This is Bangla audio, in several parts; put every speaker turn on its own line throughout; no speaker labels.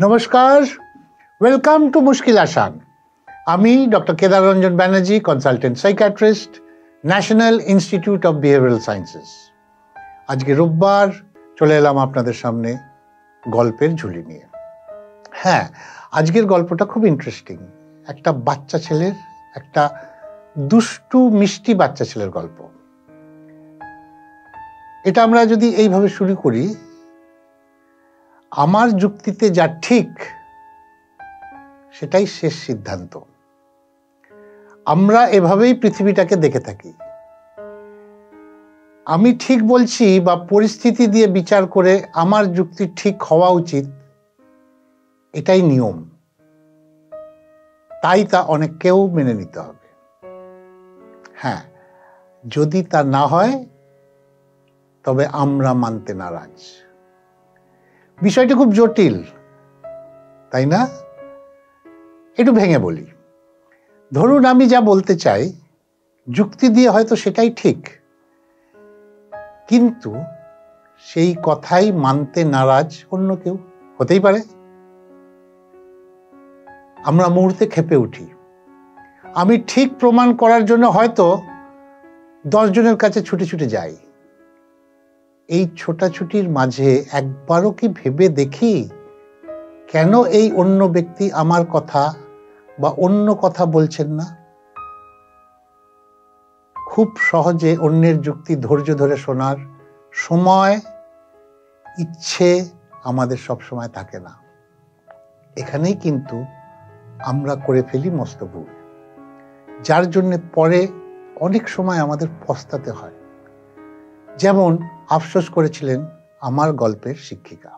নমস্কার, ওয়েলকাম টু মুশকিল আসান। আমি doctor Kedar Ranjan Banerjee, consultant psychiatrist, national institute of behavioural sciences. আজকে রোববার চলে এলাম আপনাদের সামনে গল্পের ঝুলি নিয়ে। হ্যাঁ, আজকের গল্পটা খুব ইন্টারেস্টিং। একটা বাচ্চা ছেলের, একটা দুষ্টু মিষ্টি বাচ্চা ছেলের গল্প। এটা আমরা যদি এইভাবে শুরু করি, আমার যুক্তিতে যা ঠিক সেটাই শেষ সিদ্ধান্ত। আমরা এভাবেই পৃথিবীটাকে দেখে থাকি। আমি ঠিক বলছি বা পরিস্থিতি দিয়ে বিচার করে আমার যুক্তি ঠিক হওয়া উচিত, এটাই নিয়ম। তাই তা অনেককেও মেনে নিতে হবে। হ্যাঁ, যদি তা না হয় তবে আমরা মানতে নারাজ। বিষয়টি খুব জটিল, তাই না? একটু ভেঙে বলি। ধরুন, আমি যা বলতে চাই যুক্তি দিয়ে হয়তো সেটাই ঠিক, কিন্তু সেই কথাই মানতে নারাজ অন্য কেউ হতেই পারে। আমরা মুহূর্তে ক্ষেপে উঠি। আমি ঠিক প্রমাণ করার জন্য হয়তো 10 জনের কাছে ছুটে ছুটে যাই। এই ছোটাছুটির মাঝে একবারও কি ভেবে দেখি কেন এই অন্য ব্যক্তি আমার কথা বা অন্য কথা বলছেন না? খুব সহজে অন্যের যুক্তি ধৈর্য ধরে শোনার সময়, ইচ্ছে আমাদের সব সময় থাকে না। এখানেই কিন্তু আমরা করে ফেলি মস্ত ভুল, যার জন্য পরে অনেক সময় আমাদের পস্তাতে হয়। যেমন আফসোস করেছিলেন আমার গল্পের শিক্ষিকা।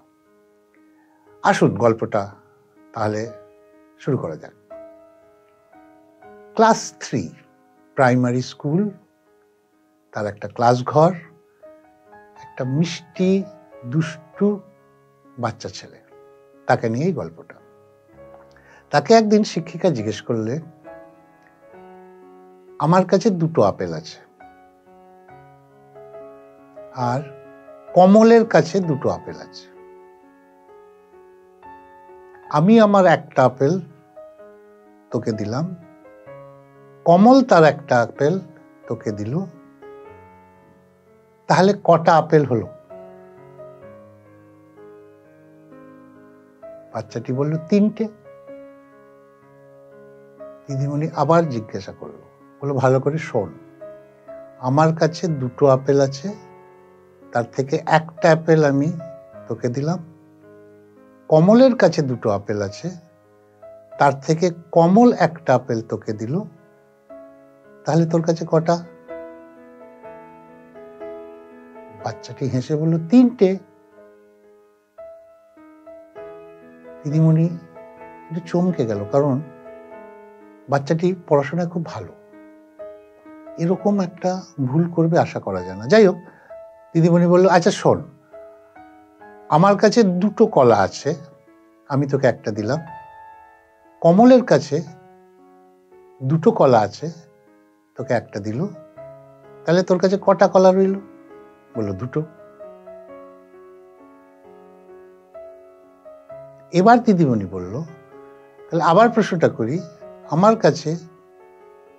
আসুন গল্পটা তাহলে শুরু করা যাক। ক্লাস 3 প্রাইমারি স্কুল, তার একটা ক্লাস ঘর, একটা মিষ্টি দুষ্টু বাচ্চা ছেলে, তাকে নিয়েই গল্পটা। তাকে একদিন শিক্ষিকা জিজ্ঞেস করলে, আমার কাছে 2টো আপেল আছে আর কমলের কাছে 2টো আপেল আছে। আমি আমার একটা আপেল তোকে দিলাম, কমল তার একটা আপেল তোকে দিল, তাহলে কটা আপেল হলো? বাচ্চাটি বলল 3টে। দিদিমণি আবার জিজ্ঞাসা করলো, বললো ভালো করে শোন, আমার কাছে 2টো আপেল আছে, তার থেকে একটা আপেল আমি তোকে দিলাম। কমলের কাছে 2টো আপেল আছে, তার থেকে কমল একটা আপেল তোকে দিল, তাহলে তোর কাছে কটা? বাচ্চাটি হেসে বলল 3টে। দিদিমণি একটু চমকে গেল, কারণ বাচ্চাটি পড়াশোনায় খুব ভালো, এরকম একটা ভুল করবে আশা করা যায় না। যাই হোক, দিদিমণি বলল, আচ্ছা শোন, আমার কাছে 2টো কলা আছে, আমি তোকে একটা দিলাম। কমলের কাছে 2টো কলা আছে, তোকে একটা দিল, তাহলে তোর কাছে কটা কলা রইল? বলল 2টো। এবার দিদিমণি বলল, তাহলে আবার প্রশ্নটা করি, আমার কাছে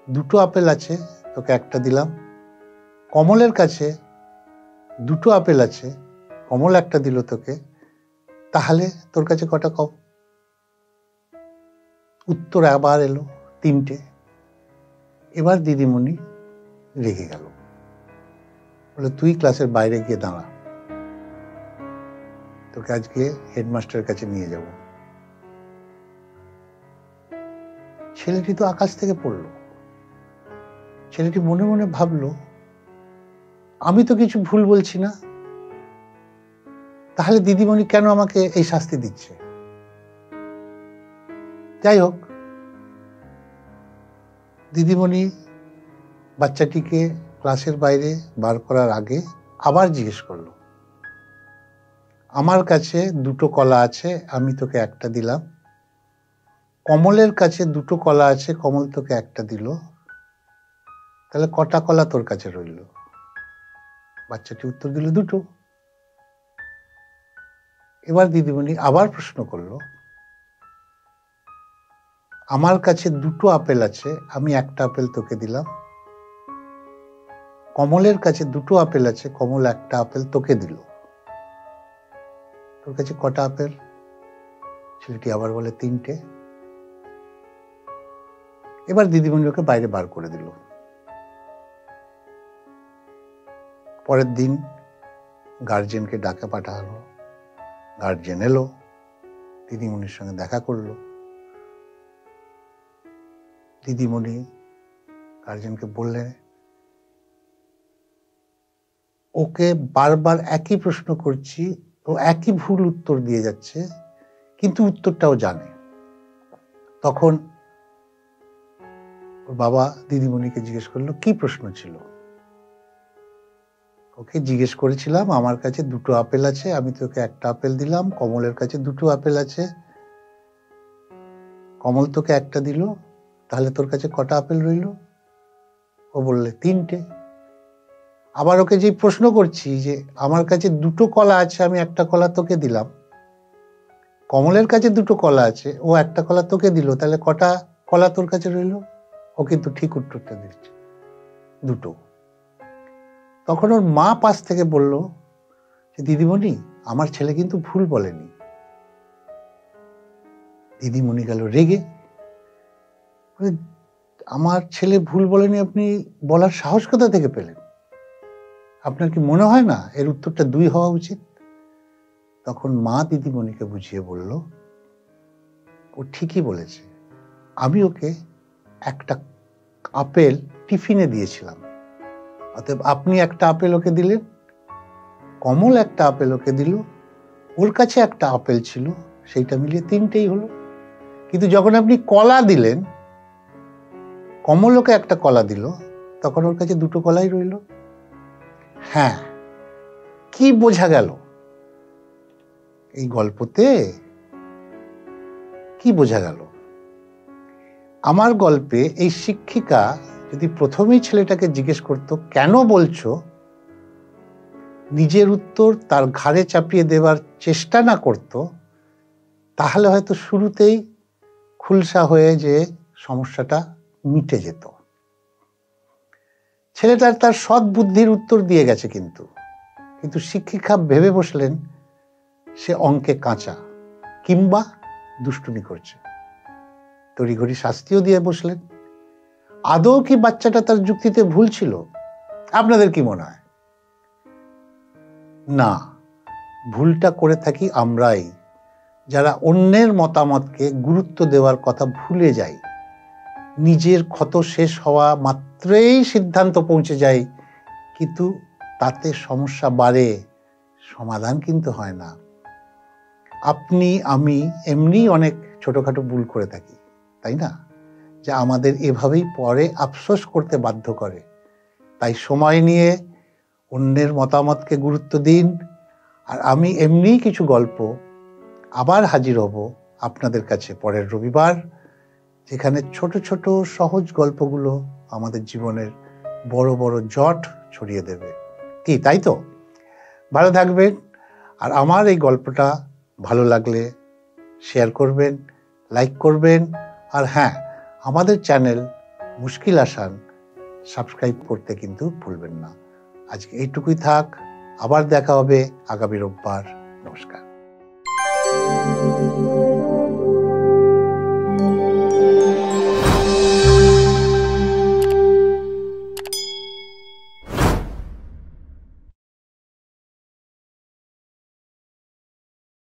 2টো আপেল আছে, তোকে একটা দিলাম। কমলের কাছে 2টো আপেল আছে, কমল একটা দিল তোকে, তাহলে তোর কাছে কটা? কম। উত্তর আবার এলো 3টে। এবার দিদিমণি রেগে গেল, বলে তুই ক্লাসের বাইরে গিয়ে দাঁড়া, তোকে আজকে হেডমাস্টারের কাছে নিয়ে যাব। ছেলেটি তো আকাশ থেকে পড়লো। ছেলেটি মনে মনে ভাবলো, আমি তো কিছু ভুল বলছি না, তাহলে দিদিমণি কেন আমাকে এই শাস্তি দিচ্ছে? যাই হোক, দিদিমণি বাচ্চাটিকে ক্লাসের বাইরে বার করার আগে আবার জিজ্ঞেস করলো, আমার কাছে 2টো কলা আছে, আমি তোকে একটা দিলাম। কমলের কাছে 2টো কলা আছে, কমল তোকে একটা দিল, তাহলে কটা কলা তোর কাছে রইল? বাচ্চাটি উত্তর দিল 2টো। এবার দিদিমণি আবার প্রশ্ন করলো, আমার কাছে দুটো আপেল আছে, আমি একটা আপেল তোকে দিলাম। কমলের কাছে দুটো আপেল আছে, কমল একটা আপেল তোকে দিল। তোর কাছে কটা আপেল? ছেলেটি আবার বলে 3টে। এবার দিদিমণি ওকে বাইরে বার করে দিল। পরের দিন গার্জেনকে ডাকে পাঠালো। গার্জেন এলো, দিদিমণির সঙ্গে দেখা করলো। দিদিমণি গার্জেনকে বললেন, ওকে বারবার একই প্রশ্ন করছি, ও একই ভুল উত্তর দিয়ে যাচ্ছে, কিন্তু উত্তরটাও জানে। তখন ওর বাবা দিদিমণিকে জিজ্ঞেস করলো, কি প্রশ্ন ছিল? ওকে জিজ্ঞেস করেছিলাম, আমার কাছে দুটো আপেল আছে, আমি তোকে একটা আপেল দিলাম। কমলের কাছে দুটো আপেল আছে, কমল তোকে একটা দিল, তাহলে তোর কাছে কটা আপেল রইল? ও বললে 3টে। আবার ওকে যে প্রশ্ন করছি যে আমার কাছে দুটো কলা আছে, আমি একটা কলা তোকে দিলাম, কমলের কাছে দুটো কলা আছে, ও একটা কলা তোকে দিল, তাহলে কটা কলা তোর কাছে রইল? ও কিন্তু ঠিক উত্তরটা দিচ্ছে, দুটো। তখন ওর মা পাশ থেকে বলল যে দিদিমণি, আমার ছেলে কিন্তু ভুল বলেনি। দিদিমণি গেল রেগে, আমার ছেলে ভুল বলেনি আপনি বলার সাহস কোথা থেকে পেলেন? আপনার কি মনে হয় না এর উত্তরটা 2 হওয়া উচিত? তখন মা দিদিমণিকে বুঝিয়ে বলল, ও ঠিকই বলেছে, আমি ওকে একটা আপেল টিফিনে দিয়েছিলাম, অতএব আপনি একটা আপেল ওকে দিলেন, কমল একটা আপেল ওকে দিল, ওর কাছে একটা আপেল ছিল, সেইটা মিলিয়ে 3টেই হলো। কিন্তু যখন আপনি কলা দিলেন, কমল ওকে একটা কলা দিল, তখন ওর কাছে দুটো কলাই রইল। হ্যাঁ, কি বোঝা গেল এই গল্পতে? কি বোঝা গেল? আমার গল্পে এই শিক্ষিকা যদি প্রথমেই ছেলেটাকে জিজ্ঞেস করতো, কেন বলছো, নিজের উত্তর তার ঘাড়ে চাপিয়ে দেবার চেষ্টা না করত, তাহলে হয়তো শুরুতেই খুলসা হয়ে যে সমস্যাটা মিটে যেত। ছেলেটার তার সৎ বুদ্ধির উত্তর দিয়ে গেছে, কিন্তু শিক্ষিকা ভেবে বসলেন সে অঙ্কে কাঁচা কিংবা দুষ্টুমি করছে, তড়িঘড়ি শাস্তিও দিয়ে বসলেন। আদৌ কি বাচ্চাটা তার যুক্তিতে ভুল ছিল? আপনাদের কি মনে হয়? না, ভুলটা করে থাকি আমরাই, যারা অন্যের মতামতকে গুরুত্ব দেওয়ার কথা ভুলে যাই, নিজের ক্ষত শেষ হওয়া মাত্রই সিদ্ধান্ত পৌঁছে যাই, কিন্তু তাতে সমস্যা বাড়ে, সমাধান কিন্তু হয় না। আপনি আমি এমনি অনেক ছোটখাটো ভুল করে থাকি, তাই না, যা আমাদের এভাবেই পরে আফসোস করতে বাধ্য করে। তাই সময় নিয়ে অন্যের মতামতকে গুরুত্ব দিন। আর আমি এমনি কিছু গল্প আবার হাজির হব আপনাদের কাছে পরের রবিবার, যেখানে ছোট ছোট সহজ গল্পগুলো আমাদের জীবনের বড় বড় জট ছড়িয়ে দেবে। কি তাই তো? ভালো থাকবেন। আর আমার এই গল্পটা ভালো লাগলে শেয়ার করবেন, লাইক করবেন। আর হ্যাঁ, আমাদের চ্যানেল মুশকিল আসান সাবস্ক্রাইব করতে কিন্তু ভুলবেন না। আজকে এইটুকুই থাক, আবার দেখা হবে আগামী রোববার। নমস্কার।